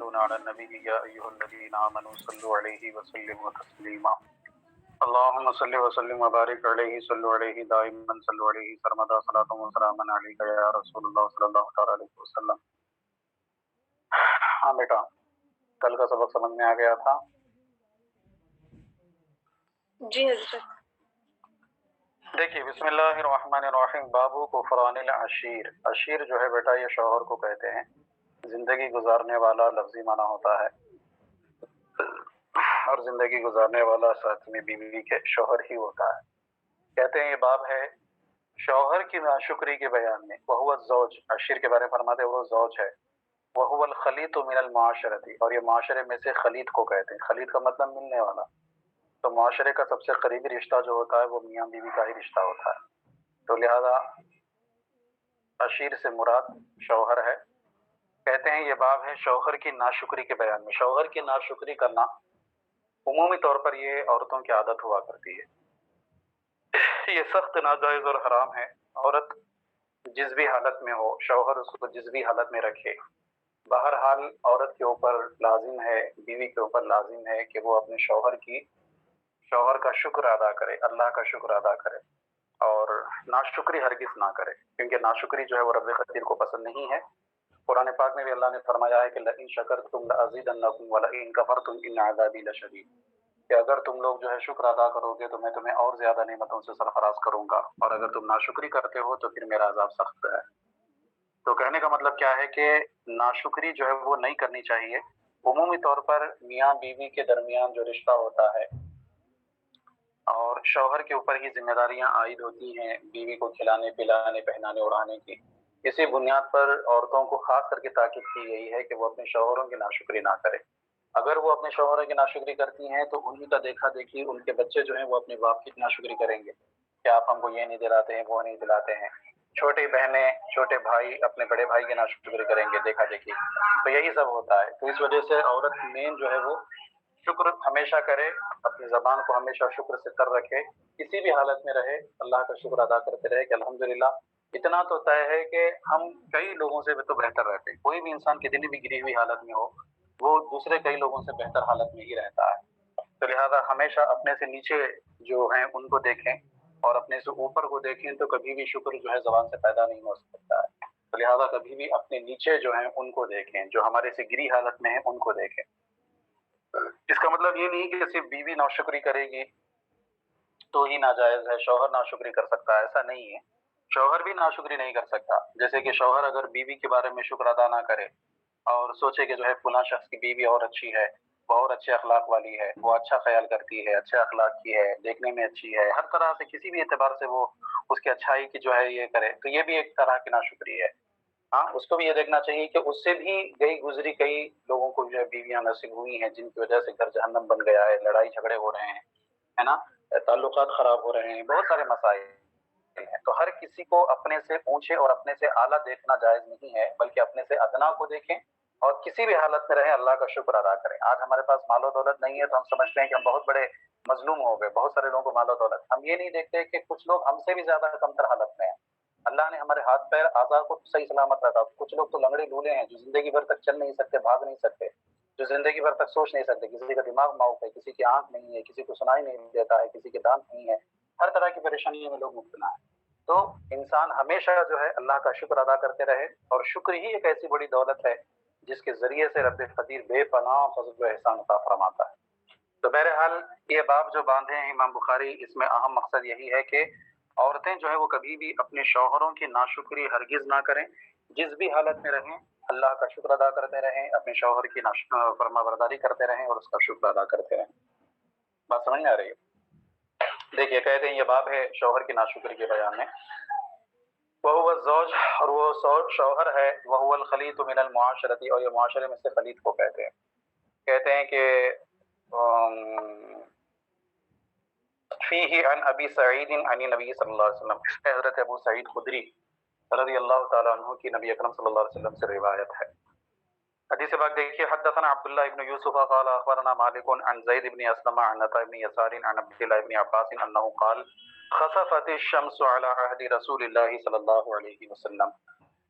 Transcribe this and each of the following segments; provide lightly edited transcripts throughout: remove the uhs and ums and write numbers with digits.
يصلون على النبي يا أيها الذين آمنوا صلوا عليه وسلموا تسليما اللهم صل وسلم وبارك عليه صلوا عليه دائما صلوا عليه سرمدا صلاة وسلاما عليك يا رسول اللہ صلی اللہ تعالی علیہ وسلم۔ ہاں بیٹا، کل کا سبق سمجھ میں آ گیا تھا؟ جی حضرت۔ دیکھیے، بسم اللہ الرحمن الرحیم۔ بابو کفران العشیر۔ عشیر جو ہے بیٹا، یہ شوہر کو کہتے ہیں، زندگی گزارنے والا لفظی معنی ہوتا ہے، اور زندگی گزارنے والا ساتھ میں بیوی کے شوہر ہی ہوتا ہے۔ کہتے ہیں یہ باب ہے شوہر کی ناشکری کے بیان میں۔ وہو الزوج، عشیر کے بارے میں فرماتے ہیں وہ زوج ہے۔ وہو الخلیط من المعاشرتی، اور یہ معاشرے میں سے خلیط کو کہتے ہیں۔ خلیط کا مطلب ملنے والا، تو معاشرے کا سب سے قریبی رشتہ جو ہوتا ہے وہ میاں بیوی کا ہی رشتہ ہوتا ہے، تو لہذا عشیر سے مراد شوہر ہے۔ کہتے ہیں یہ باب ہے شوہر کی ناشکری کے بیان میں۔ شوہر کی ناشکری کرنا عمومی طور پر یہ عورتوں کی عادت ہوا کرتی ہے، یہ سخت ناجائز اور حرام ہے۔ عورت جس بھی حالت میں ہو، شوہر اس کو جس بھی حالت میں رکھے، بہرحال عورت کے اوپر لازم ہے، بیوی کے اوپر لازم ہے کہ وہ اپنے شوہر کا شکر ادا کرے، اللہ کا شکر ادا کرے، اور ناشکری ہرگز نہ کرے، کیونکہ ناشکری جو ہے وہ رب قدیر کو پسند نہیں ہے۔ قرآن پاک میں بھی اللہ نے فرمایا ہے کہ لئن شکرتم لازیدنکم ولئن کفرتم ان عذابی لشدید، کہ اگر تم لوگ جو ہے شکر ادا کرو گے تو میں تمہیں اور زیادہ نعمتوں سے سرفراز کروں گا، اور اگر تم ناشکری کرتے ہو تو پھر میرا عذاب سخت ہے۔ تو کہنے کا مطلب کیا ہے کہ ناشکری جو ہے وہ نہیں کرنی چاہیے۔ عمومی طور پر میاں بیوی کے درمیان جو رشتہ ہوتا ہے اور شوہر کے اوپر ہی ذمہ داریاں عائد ہوتی ہیں، بیوی کو کھلانے پلانے پہنانے اڑانے کی، اسی بنیاد پر عورتوں کو خاص کر کے تاکید کی گئی ہے کہ وہ اپنے شوہروں کی ناشکری نہ کرے۔ اگر وہ اپنے شوہروں کی ناشکری کرتی ہیں تو انہی کا دیکھا دیکھی ان کے بچے جو ہیں وہ اپنے باپ کی ناشکری کریں گے کہ آپ ہم کو یہ نہیں دلاتے ہیں، وہ نہیں دلاتے ہیں۔ چھوٹی بہنیں، چھوٹے بھائی اپنے بڑے بھائی کی ناشکری کریں گے دیکھا دیکھی، تو یہی سب ہوتا ہے۔ تو اس وجہ سے عورت مین جو ہے وہ شکر ہمیشہ کرے، اپنی زبان کو ہمیشہ شکر سے تر رکھے، کسی بھی حالت میں رہے اللہ کا شکر ادا کرتے رہے کہ الحمدللہ۔ اتنا تو طے ہے کہ ہم کئی لوگوں سے تو بہتر رہتے ہیں، کوئی بھی انسان کتنی بھی گری ہوئی حالت میں ہو وہ دوسرے کئی لوگوں سے بہتر حالت میں ہی رہتا ہے۔ تو لہذا ہمیشہ اپنے سے نیچے جو ہیں ان کو دیکھیں اور اپنے سے اوپر کو دیکھیں، تو کبھی بھی شکر جو ہے زبان سے پیدا نہیں ہو سکتا ہے۔ تو لہذا کبھی بھی اپنے نیچے جو ہیں ان کو دیکھیں، جو ہمارے سے گری حالت میں ہیں ان کو دیکھیں۔ اس کا مطلب یہ نہیں کہ صرف بیوی ناشکری کرے گی تو ہی ناجائز ہے، شوہر ناشکری کر سکتا ہے، ایسا نہیں ہے۔ شوہر بھی ناشکری نہیں کر سکتا، جیسے کہ شوہر اگر بیوی کے بارے میں شکر ادا نہ کرے اور سوچے کہ جو ہے فلاں شخص کی بیوی اور اچھی ہے، وہ اور اچھے اخلاق والی ہے، وہ اچھا خیال کرتی ہے، اچھے اخلاق کی ہے، دیکھنے میں اچھی ہے، ہر طرح سے کسی بھی اعتبار سے وہ اس کی اچھائی کی جو ہے یہ کرے، تو یہ بھی ایک طرح کی ناشکری ہے۔ ہاں، اس کو بھی یہ دیکھنا چاہیے کہ اس سے بھی گئی گزری کئی لوگوں کو جو ہے بیویاں نصیب ہوئی ہیں جن کی وجہ سے گھر جہنم بن گیا ہے، لڑائی جھگڑے ہو رہے ہیں، ہے نا، تعلقات خراب ہو رہے ہیں، بہت سارے مسائل ہیں۔ تو ہر کسی کو اپنے سے اونچے اور اپنے سے اعلیٰ دیکھنا جائز نہیں ہے، بلکہ اپنے سے ادنا کو دیکھیں اور کسی بھی حالت میں رہیں اللہ کا شکر ادا کریں۔ آج ہمارے پاس مال و دولت نہیں ہے تو ہم سمجھتے ہیں کہ ہم بہت بڑے مظلوم ہو گئے، بہت سارے لوگوں کو مال و دولت، ہم یہ نہیں دیکھتے کہ کچھ لوگ ہم سے بھی زیادہ کمتر حالت میں ہیں۔ اللہ نے ہمارے ہاتھ پیر اعضاء کو صحیح سلامت رکھا، کچھ لوگ تو لنگڑے لولے ہیں جو زندگی بھر تک چل نہیں سکتے، بھاگ نہیں سکتے، جو زندگی بھر تک سوچ نہیں سکتے، کسی کا دماغ معاف ہے، کسی کی آنکھ نہیں ہے، کسی کو سنائی نہیں دیتا ہے، کسی کے دانت نہیں ہے، ہر طرح کی پریشانیوں میں لوگ مبتلا ہیں۔ تو انسان ہمیشہ جو ہے اللہ کا شکر ادا کرتے رہے، اور شکر ہی ایک ایسی بڑی دولت ہے جس کے ذریعے سے رب قدیر بے پناہ فضل و احسان عطا فرماتا ہے۔ تو بہرحال یہ باب جو باندھے ہیں امام بخاری، اس میں اہم مقصد یہی ہے کہ عورتیں جو ہے وہ کبھی بھی اپنے شوہروں کی ناشکری ہرگز نہ کریں، جس بھی حالت میں رہیں اللہ کا شکر ادا کرتے رہیں، اپنے شوہر کی فرما برداری کرتے رہیں اور اس کا شکر ادا کرتے رہیں۔ بات سمجھ میں آ رہی ہے؟ دیکھیے، کہتے ہیں یہ باب ہے شوہر کی ناشکری کے بیان میں۔ وہو الزوج، اور وہ شوہر ہے، وہو الخلیط من المعاشرتی، اور یہ معاشرے میں سے خلیط کو کہتے ہیں۔ کہتے ہیں کہ فیہ عن ابی سعید عن نبی صلی اللہ علیہ وسلم، اس میں حضرت ابو سعید خدری رضی اللہ تعالیٰ عنہ کی نبی اکرم صلی اللہ علیہ وسلم سے روایت ہے۔ حدیث پاک دیکھیے، حدثنا عبداللہ ابن یوسف قال اخبرنا مالک عن زید بن اسلم عن عطاء بن یسار عن عبداللہ بن عباس انه قال خسفت الشمس على عهد رسول اللہ صلی اللہ علیہ وسلم،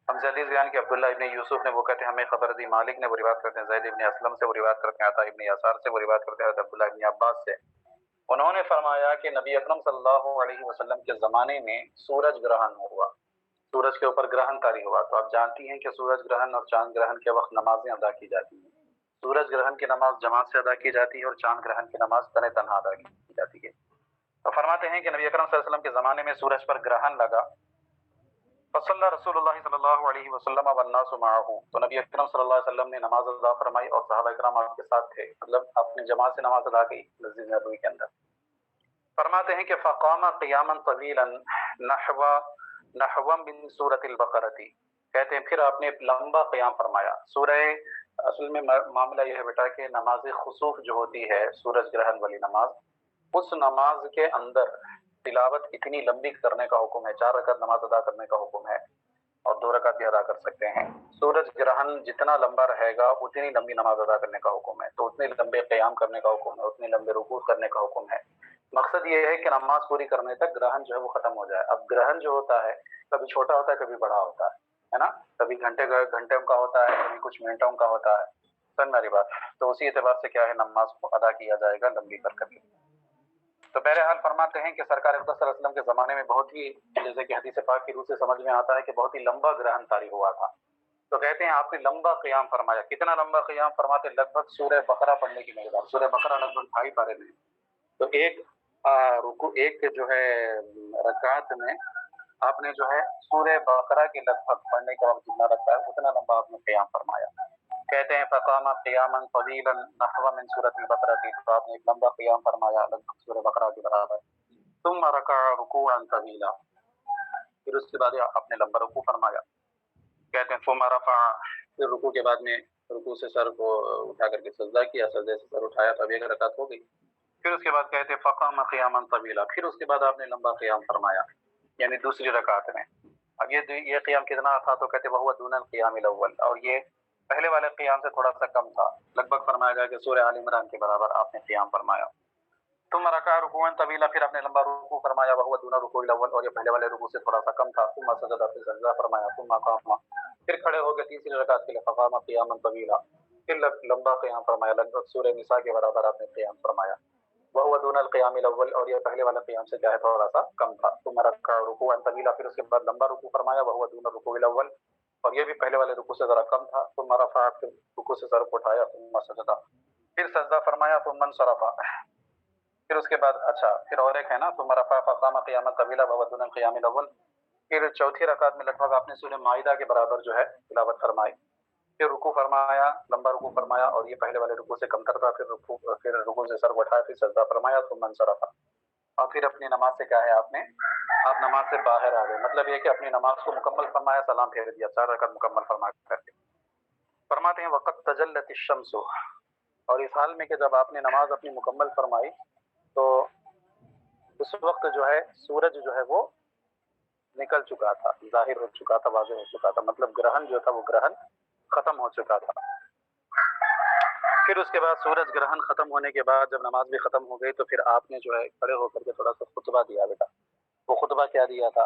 ہم سے حدیث بیان کہ عبداللہ ابن یوسف نے وہ کہتے ہیں ہمیں خبر دی، مالک نے وہ روایت کرتے ہیں زید ابن اسلم سے وہ روایت کرتے ہیں عطا ابن یسار سے وہ روایت کرتے ہیں عبداللہ ابن عباس سے، انہوں نے فرمایا کہ نبی اکرم صلی اللہ علیہ وسلم کے زمانے میں سورج گرہن ہوا، سورج کے اوپر گرہن طاری ہوا۔ تو آپ جانتی ہیں کہ سورج گرہن اور چاند گرہن کے وقت نمازیں ادا کی جاتی ہیں، سورج گرہن کی نماز جماعت سے ادا کی جاتی ہے اور چاند گرہن کی نماز تن تنہا ادا کی جاتی ہے۔ تو فرماتے ہیں کہ نبی اکرم صلی اللہ علیہ وسلم کے زمانے میں سورج پر گرہن لگا، فصلی رسول اللہ صلی اللہ علیہ وسلم والناس معه، تو نبی اکرم صلی اللہ علیہ وسلم نے نماز ادا فرمائی اور صحابہ کرام آپ کے ساتھ تھے، مطلب اپنی جماعت سے نماز ادا کی مسجد نبوی کے اندر۔ فرماتے ہیں کہ فقام قیاما طویلا نحو من سورۃ البقرہ، کہتے ہیں پھر آپ نے لمبا قیام فرمایا۔ سورہ اصل میں معاملہ یہ ہے بیٹا کہ نماز خسوف جو ہوتی ہے سورج گرہن والی نماز، اس نماز کے اندر تلاوت اتنی لمبی کرنے کا حکم ہے، 4 رکعت نماز ادا کرنے کا حکم ہے اور 2 رکعت بھی ادا کر سکتے ہیں۔ سورج گرہن جتنا لمبا رہے گا اتنی لمبی نماز ادا کرنے کا حکم ہے، تو اتنے لمبے قیام کرنے کا حکم ہے، اتنے لمبے رکوع کرنے کا حکم ہے۔ مقصد یہ ہے کہ نماز پوری کرنے تک گرہن جو ہے وہ ختم ہو جائے۔ اب گرہن جو ہوتا ہے کبھی چھوٹا ہوتا ہے کبھی بڑا ہوتا ہے نا، کبھی گھنٹوں کا ہوتا ہے کبھی کچھ منٹوں کا ہوتا ہے، سن میری بات؟ تو اسی اعتبار سے کیا ہے نماز کو ادا کیا جائے گا لمبی کر کے۔ تو بہرحال فرماتے ہیں کہ سرکار اقدس صلی اللہ علیہ وسلم کے زمانے میں بہت ہی، جیسے کہ حدیث پاک کی روح سے سمجھ میں آتا ہے کہ بہت ہی لمبا گرہن طاری ہوا تھا۔ تو کہتے ہیں آپ نے لمبا قیام فرمایا۔ کتنا لمبا قیام فرماتے؟ لگ بھگ سورہ بقرہ پڑھنے کی مقدار۔ سورہ بقرہ لگ بھگ 2.5 پارے میں، تو ایک جو ہے رکعت میں آپ نے جو ہے سورہ بقرہ کے لگ بھگ پڑھنے کا وقت جتنا لگتا ہے اتنا لمبا آپ نے قیام فرمایا۔ کہتے ہیں فقام قیاما طویلا نحو من سورۃ البقرہ، تو آپ نے ایک لمبا قیام فرمایا لگ بھگ سورہ بقرہ کے برابر۔ ثم رکع رکوعا طویلا، پھر اس کے بعد آپ نے لمبا رکوع فرمایا۔ کہتے ہیں ثم رفع، پھر رکوع کے بعد میں رکوع سے سر کو اٹھا کر کے سجدہ کیا، سجدے سے سر اٹھایا تو اب ایک رکعت ہو گئی۔ پھر اس کے بعد کہتے ہیں فقام قیاما طویلا، پھر اس کے بعد آپ نے لمبا قیام فرمایا، یعنی دوسری رکعت میں۔ اب یہ قیام کتنا تھا؟ تو کہتے وہو دون القیام الاول، اور یہ پہلے والے قیام سے تھوڑا سا کم تھا، لگ بھگ فرمایا گیا کہ سورہ آل عمران کے برابر آپ نے قیام فرمایا۔ ثم رکع رکوعا طویلا، پھر آپ نے لمبا رکوع فرمایا، وہو دون الرکوع الاول، اور یہ پہلے والے رکوع سے تھوڑا سا کم تھا۔ ثم سجد، پھر سجدہ فرمایا۔ ثم قام، پھر کھڑے ہو گئے تیسری رکعت کے لیے۔ فقام قیاما طویلا، پھر لمبا قیام فرمایا، لگ بھگ سورہ نساء کے برابر آپ نے قیام فرمایا۔ وہو دون القیام الاول، اور یہ پہلے والے قیام سے کیا ہے تھوڑا سا کم تھا۔ ثم رکع رکوعا طویلا، پھر اس کے بعد لمبا رکوع فرمایا، وہو دون الرکوع الاول، اور یہ بھی پہلے والے رکوع سے ذرا کم تھا۔ ثم رفع، پھر رکوع سے سر کو اٹھایا۔ ثم سجد، پھر سجدہ فرمایا۔ ثم انصرف، پھر اس کے بعد پھر اور ایک ہے نا ثم رفع فقام قیاما طویلا وهو دون القیام الاول، پھر چوتھی رکعت میں لگ بھگ آپ نے سورہ مائدہ کے برابر جو ہے تلاوت فرمائی، پھر رکوع فرمایا، لمبا رکوع فرمایا، اور یہ پہلے والے رکوع سے کم تر تھا۔ پھر رکوع سے سر اٹھایا، پھر سجدہ فرمایا۔ ثم انصرف، اور پھر اپنی نماز سے کیا ہے آپ نماز سے باہر آ گئے، مطلب یہ کہ اپنی نماز کو مکمل فرمایا، سلام پھیر دیا، 4 رکعت مکمل فرما کر کے۔ فرماتے ہیں وقت تجلت الشمس، اور اس حال میں کہ جب آپ نے نماز اپنی مکمل فرمائی تو اس وقت جو ہے سورج جو ہے وہ نکل چکا تھا، ظاہر ہو چکا تھا، واضح ہو چکا تھا، مطلب گرہن جو تھا وہ گرہن ختم ہو چکا تھا۔ پھر اس کے بعد سورج گرہن ختم ہونے کے بعد جب نماز بھی ختم ہو گئی تو پھر آپ نے جو ہے کھڑے ہو کر کے تھوڑا سا خطبہ دیا بیٹا۔ وہ خطبہ کیا دیا تھا؟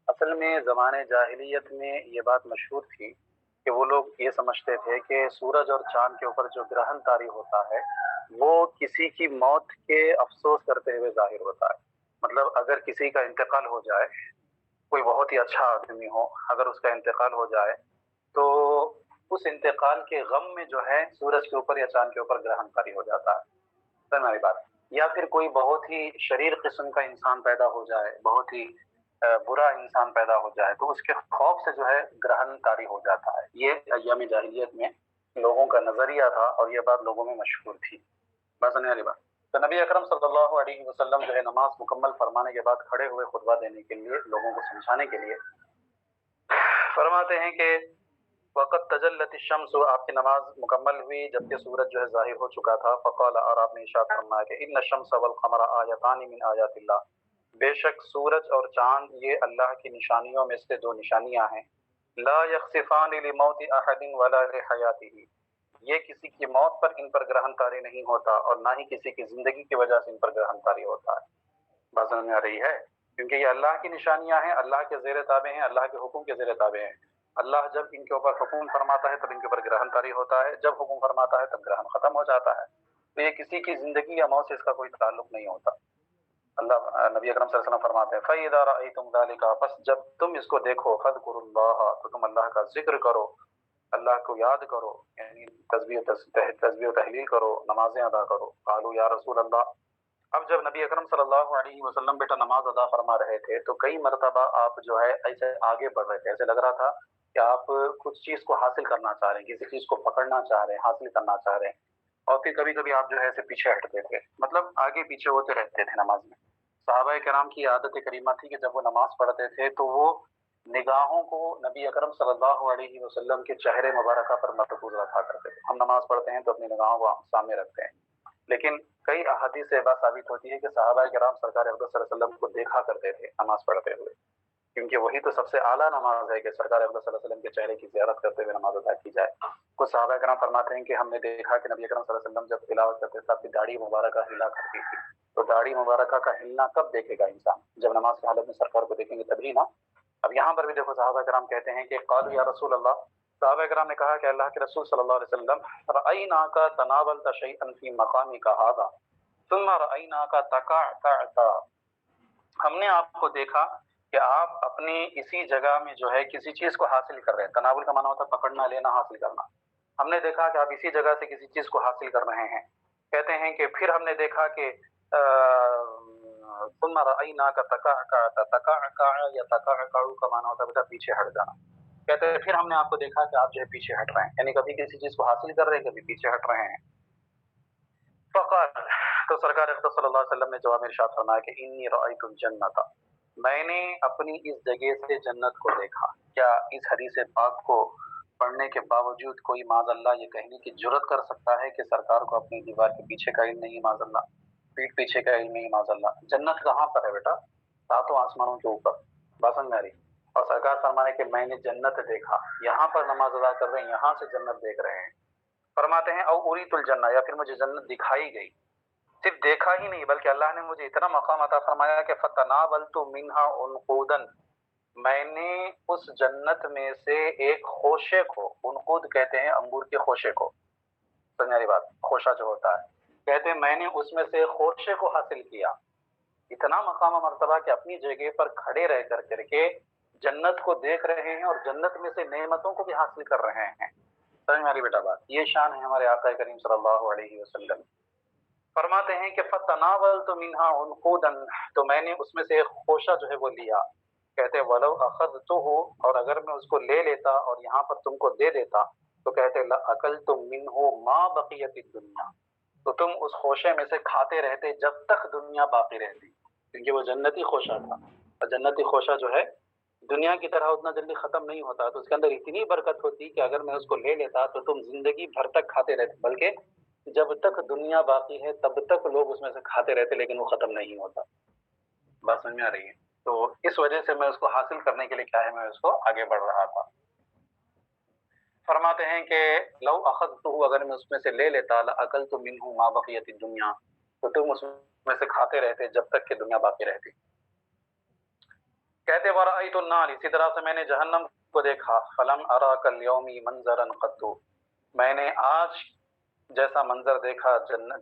اصل میں زمانے جاہلیت میں یہ بات مشہور تھی کہ وہ لوگ یہ سمجھتے تھے کہ سورج اور چاند کے اوپر جو گرہن طاری ہوتا ہے وہ کسی کی موت کے افسوس کرتے ہوئے ظاہر ہوتا ہے، مطلب اگر کسی کا انتقال ہو جائے، کوئی بہت ہی اچھا آدمی ہو، اگر اس کا انتقال ہو جائے تو اس انتقال کے غم میں جو ہے سورج کے اوپر یا چاند کے اوپر گرہن طاری ہو جاتا ہے، سمجھ میں آئی بات؟ یا پھر کوئی بہت ہی شریر قسم کا انسان پیدا ہو جائے، بہت ہی برا انسان پیدا ہو جائے تو اس کے خوف سے جو ہے گرہن طاری ہو جاتا ہے۔ یہ ایام جاہلیت میں لوگوں کا نظریہ تھا اور یہ بات لوگوں میں مشہور تھی، بس سمجھنے والی بات۔ تو نبی اکرم صلی اللہ علیہ وسلم جو ہے نماز مکمل فرمانے کے بعد کھڑے ہوئے خطبہ دینے کے لیے، لوگوں کو سمجھانے کے لیے، فرماتے ہیں کہ وقت تجلت الشمس، آپ کی نماز مکمل ہوئی جبکہ سورج جو ہے ظاہر ہو چکا تھا۔ فقال، اور آپ نے ارشاد فرمایا کہ ان الشمس والقمر آیتان من آیات اللہ، بے شک سورج اور چاند یہ اللہ کی نشانیوں میں سے 2 نشانیاں ہیں۔ لا یخسفان لموت احد ولا لحیاتہ، یہ کسی کی موت پر ان پر گرہن طاری نہیں ہوتا اور نہ ہی کسی کی زندگی کی وجہ سے ان پر گرہن طاری ہوتا ہے۔ بات سمجھ میں آ رہی ہے؟ کیونکہ یہ اللہ کی نشانیاں ہیں، اللہ کے زیر تابع ہیں، اللہ کے حکم کے زیر تابع ہیں۔ اللہ جب ان کے اوپر حکم فرماتا ہے تب ان کے اوپر گرہن طاری ہوتا ہے، جب حکم فرماتا ہے تب گرہن ختم ہو جاتا ہے. تو یہ کسی کی زندگی یا موت سے اس کا کوئی تعلق نہیں ہوتا. اللہ نبی اکرم صلی اللہ علیہ وسلم فرماتے ہیں فَإِذَا رَأَيْتُمْ ذَلِكَ، پس جب تم اس کو دیکھو فَاذْكُرُوا اللَّهَ، تو تم اللہ کا ذکر کرو، اللہ کو یاد کرو، یعنی تسبیح و تحلیل کرو، نمازیں ادا کرو. قالوا یا رسول اللہ، اب جب نبی اکرم صلی اللہ علیہ وسلم بیٹا نماز ادا فرما رہے تھے تو کئی مرتبہ آپ جو ہے ایسے آگے بڑھ رہے تھے، ایسے لگ رہا تھا کہ آپ کچھ چیز کو حاصل کرنا چاہ رہے ہیں، کسی چیز کو پکڑنا چاہ رہے ہیں، حاصل کرنا چاہ رہے ہیں. اور پھر کبھی کبھی آپ جو ہے ایسے پیچھے ہٹتے تھے، مطلب آگے پیچھے ہوتے رہتے تھے نماز میں. صحابہ کرام کی عادت کریمہ تھی کہ جب وہ نماز پڑھتے تھے تو وہ نگاہوں کو نبی اکرم صلی اللہ علیہ وسلم کے چہرے مبارکہ پر مرکوز رکھا کرتے تھے. ہم نماز پڑھتے ہیں تو اپنی نگاہوں کو سامنے رکھتے ہیں، لیکن کئی احادیث سے بات ثابت ہوتی ہے کہ صحابہ کرام سرکار اقدس صلی اللہ علیہ وسلم کو دیکھا کرتے تھے نماز پڑھتے ہوئے، کیونکہ وہی تو سب سے اعلیٰ نماز ہے کہ سرکار اقدس صلی اللہ علیہ وسلم کے چہرے کی زیارت کرتے ہوئے نماز ادا کی جائے. کچھ صحابہ کرام فرماتے ہیں کہ ہم نے دیکھا کہ نبی اکرم صلی اللہ علیہ وسلم جب تلاوت کرتے تھے اپنی داڑھی مبارکہ ہلا کرتی تھی. تو داڑھی مبارکہ کا ہلنا کب دیکھے گا انسان؟ جب نماز کی حالت میں سرکار کو دیکھیں گے تبھی نا. اب یہاں پر بھی دیکھو صحابہ کرام کہتے ہیں کہ قالوا یا رسول اللہ، صحابہ کرام نے کہا کہ اللہ کے رسول صلی اللہ علیہ وسلم رأیناک تناولت شیئا فی مقامک ھذا ثم رأیناک تکعکعت، ہم نے آپ کو دیکھا کہ آپ اپنی اسی جگہ میں جو ہے کسی چیز کو حاصل کر رہے ہیں. تناول کا معنی ہوتا ہے پکڑنا، لینا، حاصل کرنا. ہم نے دیکھا کہ آپ اسی جگہ سے کسی چیز کو حاصل کر رہے ہیں. کہتے ہیں کہ پھر ہم نے دیکھا کہ ثم رأیناک تکعکعت، تکعکع یا تکعکع کا معنی ہوتا ہے بیٹا پیچھے ہٹ جانا. کہتے ہیں پھر ہم نے آپ کو دیکھا کہ آپ جو ہے پیچھے ہٹ رہے ہیں، یعنی کبھی کسی چیز کو حاصل کر رہے ہیں، کبھی پیچھے ہٹ رہے ہیں. فقال، تو سرکار اقدس صلی اللہ علیہ وسلم نے جواب میں ارشاد فرمایا کہ انی رأیت الجنت، میں نے اپنی اس جگہ سے جنت کو دیکھا. کیا اس حدیث پاک کو پڑھنے کے باوجود کوئی معاذ اللہ یہ کہنے کی جرت کر سکتا ہے کہ سرکار کو اپنی دیوار کے پیچھے کا علم نہیں؟ معاذ اللہ، پیٹھ پیچھے کا علم نہیں. معاذ اللہ. جنت کہاں پر ہے بیٹا؟ ساتوں آسمانوں کے اوپر. بات سمجھ میں آ رہی؟ اور سرکار فرمانے کہ میں نے جنت دیکھا، یہاں پر نماز ادا کر رہے ہیں، یہاں سے جنت دیکھ رہے ہیں. فرماتے ہیں او اریت الجنہ، یا پھر مجھے جنت دکھائی گئی. صرف دیکھا ہی نہیں بلکہ اللہ نے مجھے اتنا مقام عطا فرمایا کہ فتناولت منها عنقودا، میں نے اس جنت میں سے ایک خوشے کو، عنقود کہتے ہیں انگور کے خوشے کو، سمجھ رہی بات، خوشہ جو ہوتا ہے، کہتے ہیں میں نے اس میں سے خوشے کو حاصل کیا. اتنا مقام و مرتبہ کہ اپنی جگہ پر کھڑے رہ کر کے جنت کو دیکھ رہے ہیں اور جنت میں سے نعمتوں کو بھی حاصل کر رہے ہیں. سمجھ میں آ رہی بیٹا بات؟ یہ شان ہے ہمارے آقا کریم صلی اللہ علیہ وسلم. فرماتے ہیں کہ فتناولت منها عنقودا، تو میں نے اس میں سے ایک خوشہ جو ہے وہ لیا. کہتے ہیں ولو اخذته، اور اگر میں اس کو لے لیتا اور یہاں پر تم کو دے دیتا تو کہتے لاکلتم منه ما بقیت الدنیا، تو تم اس خوشے میں سے کھاتے رہتے جب تک دنیا باقی رہتی، کیونکہ وہ جنتی خوشہ تھا. اور جنتی خوشہ جو ہے دنیا کی طرح اتنا جلدی ختم نہیں ہوتا، تو اس کے اندر اتنی برکت ہوتی کہ اگر میں اس کو لے لیتا تو تم زندگی بھر تک کھاتے رہتے، بلکہ جب تک دنیا باقی ہے تب تک لوگ اس میں سے کھاتے رہتے، لیکن وہ ختم نہیں ہوتا. بات سمجھ میں آ رہی ہے؟ تو اس وجہ سے میں اس کو حاصل کرنے کے لیے کیا ہے، میں اس کو آگے بڑھ رہا تھا. فرماتے ہیں کہ لو اخذته، اگر میں اس میں سے لے لیتا لاکلت منه ما بقیت الدنیا، تو تم اس میں سے کھاتے رہتے جب تک کہ دنیا باقی رہتی. کہتے ورأیت النار، اسی طرح سے میں نے جہنم کو دیکھا. فلم اراک اليوم منظرا قط، میں نے آج جیسا منظر دیکھا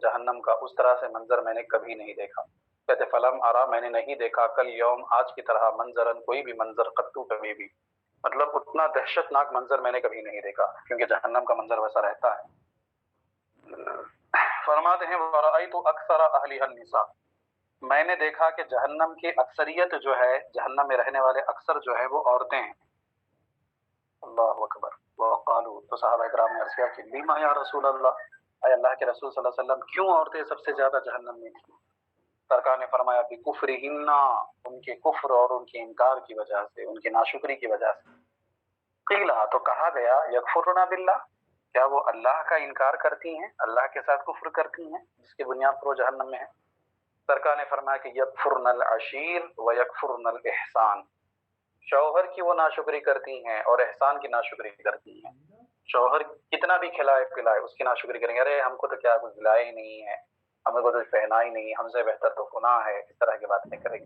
جہنم کا، اس طرح سے منظر میں نے کبھی نہیں دیکھا. کہتے فلم ارا، میں نے نہیں دیکھا، کل یوم، آج کی طرح، منظرن، کوئی بھی منظر، قطو، کبھی بھی، مطلب اتنا دہشت ناک منظر میں نے کبھی نہیں دیکھا، کیونکہ جہنم کا منظر ویسا رہتا ہے. فرماتے ہیں ورأیت اکثر اہلها النساء، میں نے دیکھا کہ جہنم کی اکثریت جو ہے، جہنم میں رہنے والے اکثر جو ہے وہ عورتیں ہیں. اللہ اکبر. وقالوا، تو صحابہ کرام نے عرض کیا کہ لما یا رسول اللہ، اے اللہ کے رسول صلی اللہ علیہ وسلم کیوں عورتیں سب سے زیادہ جہنم میں تھیں؟ سرکار نے فرمایا بکفرہن، ان کے کفر اور ان کے انکار کی وجہ سے، ان کی ناشکری کی وجہ سے. قیلا، تو کہا گیا یکفرن باللہ، کیا وہ اللہ کا انکار کرتی ہیں، اللہ کے ساتھ کفر کرتی ہیں، جس کی بنیاد پر وہ جہنم میں ہے. سرکار نے فرمایا کہ یکفرن العشیر و یکفرن الاحسان، شوہر کی وہ ناشکری کرتی ہیں اور احسان کی ناشکری کرتی ہیں. شوہر کتنا بھی کھلائے پلائے اس کی ناشکری کریں گے، ارے ہم کو تو کیا کچھ دلایا ہی نہیں ہے، ہمیں کو تو پہنا ہی نہیں، ہم سے بہتر تو گناہ ہے، اس طرح کی باتیں کریں گے.